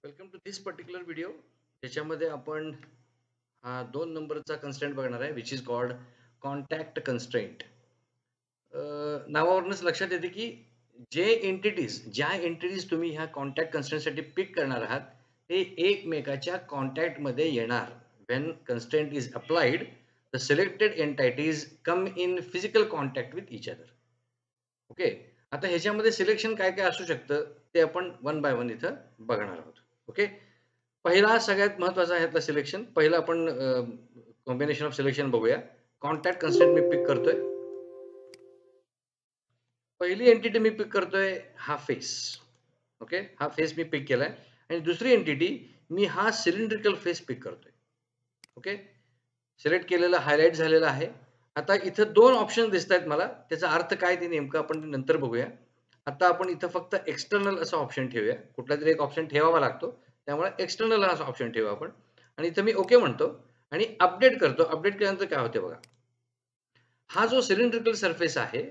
Welcome to this particular video ज्याच्यामध्ये आपण हा 2 नंबरचा कन्स्ट्रेंट बघणार आहे which is called contact constraint. नावावरूनच लक्षात येते की ज्या एंटिटीज तुम्ही ह्या कॉन्टॅक्ट कन्स्ट्रेंटसाठी पिक करणार आहात ते एकमेकाच्या कॉन्टॅक्टमध्ये येणार. When constraint is applied the selected entities come in physical contact with each other. Okay, आता ह्याच्यामध्ये सिलेक्शन काय काय असू शकतं ते आपण वन बाय वन इथं बघणार आहोत. ओके, पहिला सगळ्यात महत्त्वाचा ह्यातला सिलेक्शन पहिला आपण कॉम्बिनेशन ऑफ सिलेक्शन बघूया. कॉन्टॅक्ट कन्स्ट्रेंट मी पिक करतोय. पहिली एंटिटी मी पिक करतोय हा फेस. ओके, हा फेस मी पिक केलाय आणि दुसरी एंटिटी मी हा सिलेंड्रिकल फेस पिक करतोय. ओके, सिलेक्ट केलेलं हायलाइट झालेलं आहे. आता इथं दोन ऑप्शन दिसत आहेत मला, त्याचा अर्थ काय ते नेमकं आपण नंतर बघूया. आता आपण इथं फक्त एक्सटर्नल असा ऑप्शन ठेवूया. कुठला तरी एक ऑप्शन ठेवावा लागतो, त्यामुळे एक्सटर्नल असा ऑप्शन ठेवू आपण आणि इथं मी ओके म्हणतो आणि अपडेट करतो. अपडेट केल्यानंतर काय होते बघा, हा जो सिलेंड्रिकल सरफेस आहे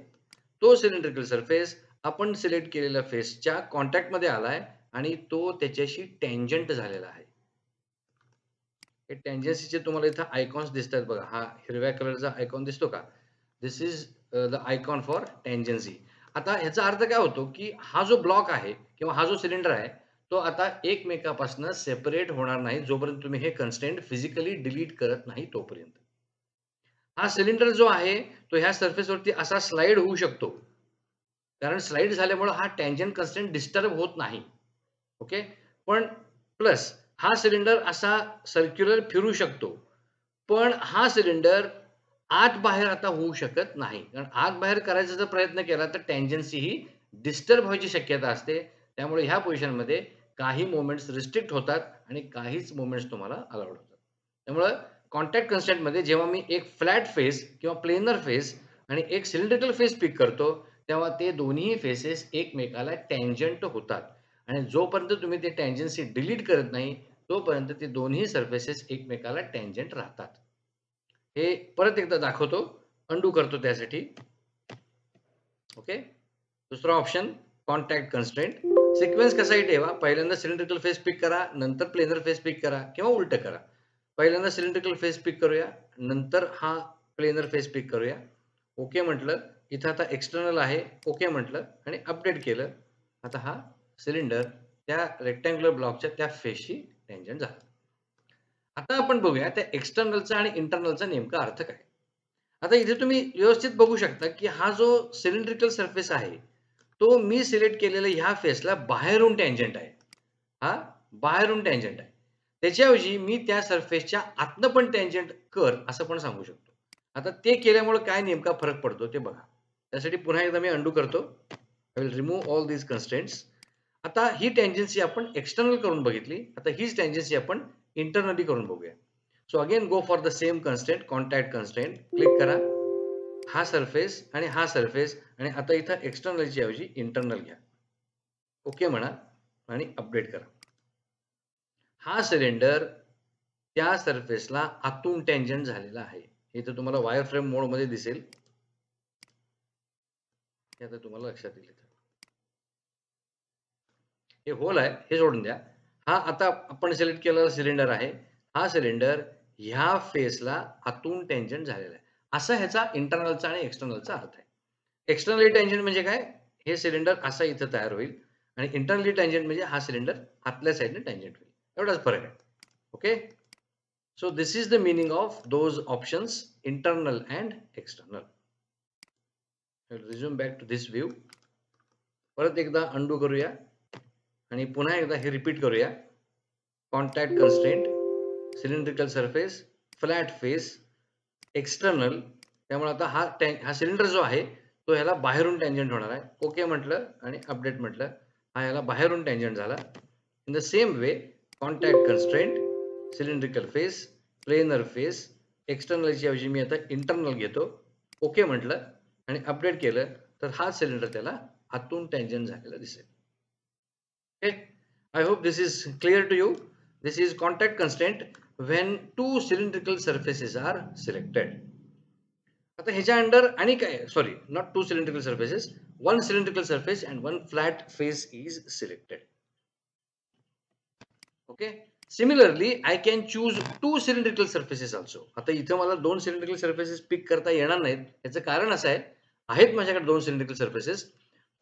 तो सिलेंड्रिकल सरफेस आपण सिलेक्ट केलेल्या फेसच्या कॉन्टॅक्टमध्ये आलाय आणि तो त्याच्याशी टँजंट झालेला आहे. हे टँजन्सीचे तुम्हाला इथं आयकॉन्स दिसत आहेत बघा. हा हिरव्या कलरचा आयकॉन दिसतो का? दिस इज द आयकॉन फॉर टँजन्सी. आता ह्याचा अर्थ काय होतो की हा जो ब्लॉक आहे किंवा हा जो सिलेंडर आहे तो आता एकमेकापासून सेपरेट होणार नाही जोपर्यंत तुम्ही हे कन्स्ट्रेंट फिजिकली डिलीट करत नाही तोपर्यंत. हा सिलेंडर जो आहे तो ह्या सरफेसवरती असा स्लाइड होऊ शकतो, कारण स्लाइड झाल्यामुळे हा टँजंट कन्स्ट्रेंट डिस्टर्ब होत नाही. ओके, पण प्लस हा सिलेंडर असा सर्क्युलर फिरू शकतो, पण हा सिलेंडर आत बाहेर आता होऊ शकत नाही. कारण आत बाहेर करायचा जर प्रयत्न केला तर टँजन्सी ही डिस्टर्ब व्हायची शक्यता असते. त्यामुळे ह्या पोझिशनमध्ये काही मोमेंट्स रिस्ट्रिक्ट होतात आणि काहीच मोमेंट्स तुम्हाला अलाउड होतात. त्यामुळं कॉन्टॅक्ट कन्स्ट्रेंटमध्ये जेव्हा मी एक फ्लॅट फेस किंवा प्लेनर फेस आणि एक सिलेंड्रिकल फेस पिक करतो, तेव्हा ते दोन्ही फेसेस एकमेकाला टँजंट होतात आणि जोपर्यंत तुम्ही ते टँजन्सी डिलीट करत नाही, तोपर्यंत ते दोन्ही सरफेसेस एकमेकाला टँजंट राहतात. हे परत एकदा दाखवतो, अंडू करतो त्यासाठी. ओके, दुसरा ऑप्शन कॉन्टॅक्ट कन्स्ट्रेंट. सिक्वेन्स कसाही ठेवा, पहिल्यांदा सिलेंड्रिकल फेस पिक करा, नंतर प्लेनर फेस पिक करा किंवा उलट करा. पहिल्यांदा सिलेंड्रिकल फेस पिक करूया, नंतर हा प्लेनर फेस पिक करूया. ओके म्हटलं, इथं आता एक्सटर्नल आहे, ओके म्हटलं आणि अपडेट केलं. आता हा सिलेंडर त्या रेक्टँग्युलर ब्लॉकच्या त्या फेसशी टँजंट झाला. आता आपण बघूया त्या एक्सटर्नलचा आणि इंटरनलचा नेमका अर्थ काय. आता इथे तुम्ही व्यवस्थित बघू शकता की हा जो सिलेंड्रिकल सरफेस आहे तो मी सिलेक्ट केलेल्या ह्या फेसला बाहेरून टँजंट आहे. हा बाहेरून टँजंट आहे. त्याच्याऐवजी मी त्या सरफेसच्या आतनं पण टँजंट कर असं पण सांगू शकतो. आता ते केल्यामुळे काय नेमका फरक पडतो ते बघा. त्यासाठी पुन्हा एकदा मी अंडू करतो. I will remove all these constraints. आता ही टँजन्सी आपण एक्सटर्नल करून बघितली. आता हीच टँजन्सी आपण इंटरनली करून बघूया. So again go for the same constraint, contact constraint. Click करा. हा सरफेस आणि हा सरफेस आणि आता इथं एक्सटर्नलची ऐवजी इंटरनल घ्या. ओके म्हणा आणि अपडेट करा. हा सिलेंडर त्या सरफेसला आतून टँजंट झालेला आहे. इथं तुम्हाला वायर फ्रेम मोडमध्ये दिसेल. हे आता तुम्हाला लक्षात येईल. हे होल आहे हे सोडून द्या. हा आता आपण सिलेक्ट केलेला सिलेंडर आहे. हा सिलेंडर ह्या फेसला आतून टँजंट झालेला आहे. असा ह्याचा इंटरनलचा आणि एक्सटर्नलचा अर्थ आहे. एक्सटर्नली टँजंट म्हणजे काय? हे सिलेंडर असं इथं तयार होईल आणि इंटरनली टँजंट म्हणजे हा सिलेंडर आतल्या साइडने टँजंट होईल. एवढाच फरक आहे. Okay, so this is the meaning of those options, internal and external. Resume back to this view. परत एकदा अंडू करूया आणि पुन्हा एकदा हे रिपीट करूया. Contact constraint, cylindrical surface, flat face, external. त्यामुळे आता हा सिलेंडर जो आहे तो ह्याला बाहेरून टँजंट होणार आहे. ओके म्हटलं आणि अपडेट म्हटलं, हा ह्याला बाहेरून टँजंट झाला. In the same way contact constraint, cylindrical face, planar face, एक्सटर्नलची ऐवजी मी आता इंटरनल घेतो. ओके म्हटलं आणि अपडेट केलं तर हा सिलेंडर त्याला आतून टँजंट झालेला दिसेल. Okay, I hope this is clear to you. This is contact constraint when two cylindrical surfaces are selected. आता ह्याच्या अंडर आणि काय, sorry, not to cylindrical surfaces, one cylindrical surface and one flat face is selected. Okay. Similarly I can choose 2 cylindrical surfaces also. आता इथं मला 2 cylindrical surfaces पिक करता येणार नाहीत. याचं कारण असं आहे, आहेत माझ्याकडे 2 सिलेंड्रिकल सर्फेसेस,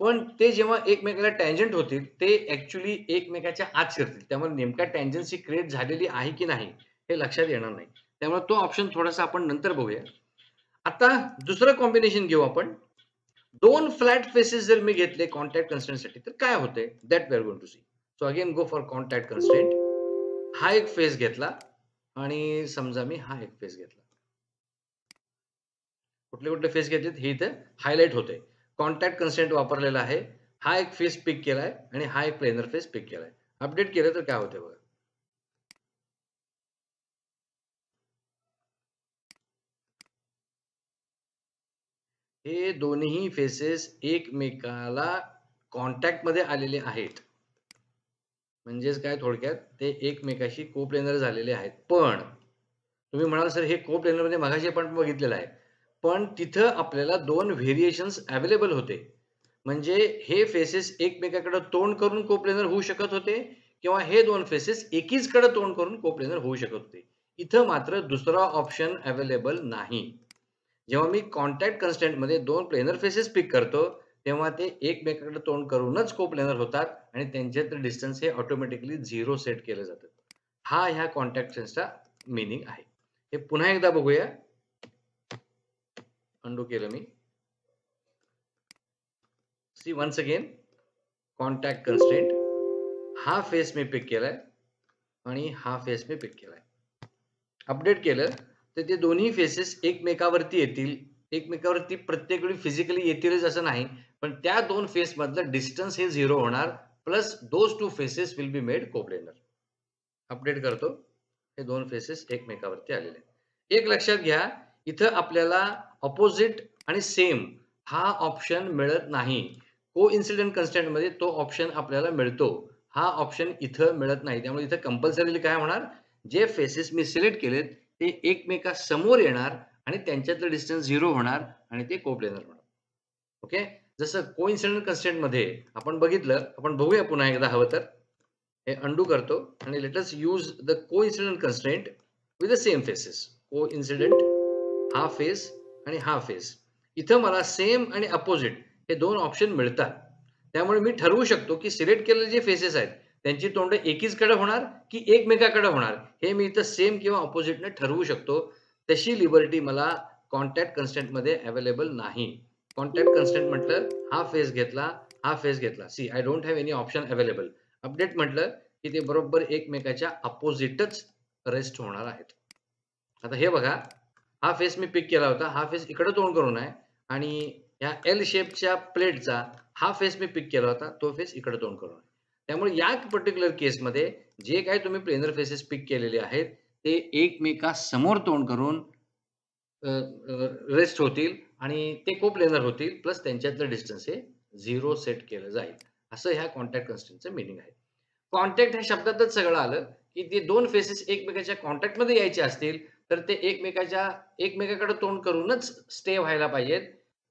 पण ते जेव्हा एकमेकाला टँजंट होतील, ते ॲक्चुअली एकमेकाच्या आत शिरतील. त्यामुळे नेमका टँजन्सी क्रिएट झालेली आहे की नाही, हे लक्षात येणार नाही. त्यामुळे तो ऑप्शन थोडासा आपण नंतर बघूया. आता दुसरं कॉम्बिनेशन घेऊ आपण. 2 फ्लॅट फेसेस जर मी घेतले कॉन्टॅक्ट कन्स्ट्रेंटसाठी तर काय होते? That we are going to see. So again go for contact constraint. हा एक फेस घेतला आणि समजा मी हा एक फेस घेतला. कुठले कुठले फेस घेतलेत हे इथे हायलाइट होते. कॉन्टॅक्ट कन्स्ट्रेंट वापरलेला आहे. हा एक फेस पिक केलाय आणि हा एक प्लेनर फेस पिक केलाय. अपडेट केलं तर काय होते बघा. हे दोन्ही फेसेस एकमेकाला कॉन्टॅक्ट मध्ये आलेले आहेत. म्हणजेच काय थोडक्यात ते एकमेकाशी कोप्लेनर झालेले आहेत. पण तुम्ही म्हणाल सर हे कोप्लेनर मध्ये मगाशी आपण बघितलेलं आहे. पण तिथं आपल्याला 2 व्हेरिएशन्स अवेलेबल होते. म्हणजे हे फेसेस एकमेकाकडे तोंड करून कोप्लेनर होऊ शकत होते किंवा हे 2 फेसेस एकीचकडे तोंड करून कोप्लेनर होऊ शकत होते. इथं मात्र दुसरा ऑप्शन अवेलेबल नाही. जेव्हा मी कॉन्टॅक्ट कन्स्ट्रेंट मध्ये 2 प्लेनर फेसेस पिक करतो, तेव्हा ते एकमेकाकडे तोंड करूनच कोप्लेनर होतात आणि त्यांच्यातील डिस्टन्स हे ऑटोमॅटिकली 0 सेट केलं जातं. हा ह्या कॉन्टॅक्ट सेन्सचा मीनिंग आहे. हे पुन्हा एकदा बघूया. अंडू केलं मी. See once again contact constraint. हा फेस मी पिक केलाय आणि हा फेस मी पिक केलाय. अपडेट केलं तर ते दोन्ही फेसेस एकमेकावरती येतील. एकमेकावरती प्रत्येक वेळी फिजिकली येतीलच असं नाही, पण त्या 2 फेस मधलं डिस्टन्स हे 0 होणार plus those 2 faces will be made coplanar. Update करतो. हे 2 फेसेस एकमेकावरती आलेले आहेत. एक लक्षात घ्या, इथं आपल्याला अपोजिट आणि सेम हा ऑप्शन मिळत नाही. कोइन्सिडेंट कन्स्ट्रेंट मध्ये तो ऑप्शन आपल्याला मिळतो. हा ऑप्शन इथं मिळत नाही. त्यामुळे इथं कंपल्सरीली काय होणार, जे फेसेस मी सिलेक्ट केलेत ते एकमेकासमोर येणार आणि त्यांच्यातलं डिस्टन्स 0 होणार आणि ते कोप्लेनर होणार. ओके. जसं कोइन्सिडेंट कन्स्ट्रेंट मध्ये आपण बघितलं, आपण बघूया पुन्हा एकदा हवं तर. हे अंडू करतो आणि let us use the coincident constraint with the same faces. Coincident हा फेस आणि हा फेस. इथं मला सेम आणि अपोजिट हे 2 ऑप्शन मिळतात. त्यामुळे मी ठरवू शकतो की सिलेक्ट केलेले जे फेसेस आहेत त्यांची तोंड एकीचकडे होणार की एकमेकाकडे होणार, हे मी इथं सेम किंवा अपोजिटने ठरवू शकतो. तशी लिबर्टी मला कॉन्टॅक्ट कन्स्ट्रेंट मध्ये अवेलेबल नाही. कॉन्टॅक्ट कन्स्ट्रेंट म्हटलं हा फेस घेतला, हा फेस घेतला. See I don't have any option available. Update म्हटलं की ते बरोबर एकमेकाच्या अपोजिटच रेस्ट होणार आहेत. आता हे बघा, हा फेस मी पिक केला होता. हा फेस इकडे तोंड करून आहे आणि ह्या एल शेपच्या प्लेटचा हा फेस मी पिक केला होता. तो फेस इकडे तोंड करून आहे. त्यामुळे या पर्टिक्युलर केसमध्ये जे काही तुम्ही प्लेनर फेसेस पिक केलेले आहेत ते एकमेकासमोर तोंड करून रेस्ट होतील आणि ते कोप्लेनर होतील प्लस त्यांच्यातलं डिस्टन्स हे 0 सेट केलं जाईल. असं ह्या कॉन्टॅक्ट कन्स्ट्रेंटचं मीनिंग आहे. कॉन्टॅक्ट ह्या शब्दातच सगळं आलं की ते 2 फेसेस एकमेकाच्या कॉन्टॅक्टमध्ये यायचे असतील तर ते एकमेकाकडे तोंड करूनच स्टे व्हायला पाहिजेत.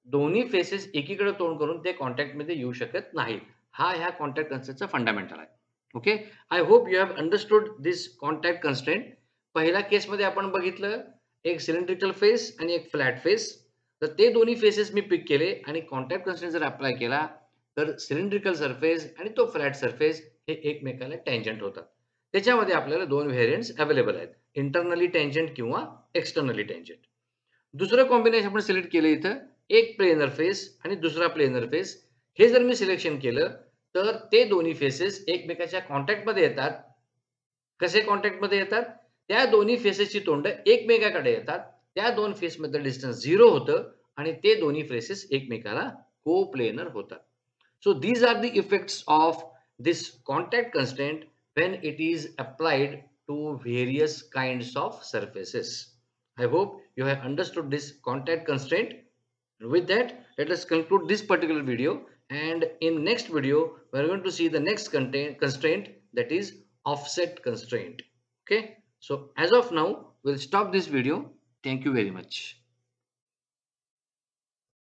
दोन्ही फेसेस एकीकडे तोंड करून ते कॉन्टॅक्टमध्ये येऊ शकत नाहीत. हा ह्या कॉन्टॅक्ट कन्स्ट्रेंटचा फंडामेंटल आहे. Okay. I hope you have understood this contact constraint. पहिल्या केसमध्ये आपण बघितलं एक सिलेंड्रिकल फेस आणि एक फ्लॅट फेस. तर ते दोन्ही फेसेस मी पिक केले आणि कॉन्टॅक्ट कन्स्ट्रेंट जर अप्लाय केला तर सिलेंड्रिकल सरफेस आणि तो फ्लॅट सरफेस हे एकमेकाला टँजंट होतात. त्याच्यामध्ये आपल्याला 2 व्हेरियंट्स अवेलेबल आहेत. इंटरनली टँजंट किंवा एक्सटर्नली टँजंट. दुसरं कॉम्बिनेशन आपण सिलेक्ट केलं इथं, एक प्लेनर फेस आणि दुसरा प्लेनर फेस. हे जर मी सिलेक्शन केलं तर ते दोन्ही फेसेस एकमेकाच्या कॉन्टॅक्टमध्ये येतात. कसे कॉन्टॅक्टमध्ये येतात? त्या दोन्ही फेसेसची तोंड एकमेकाकडे येतात. त्या 2 फेसमधलं डिस्टन्स 0 होतं आणि ते दोन्ही फेसेस एकमेकाला कोप्लेनर होतात. So these are the effects of this contact constraint when it is applied to various kinds of surfaces. I hope you have understood this contact constraint. With that, let us conclude this particular video, and in next video we are going to see the next constraint, that is offset constraint. Okay, so as of now we'll stop this video. Thank you very much.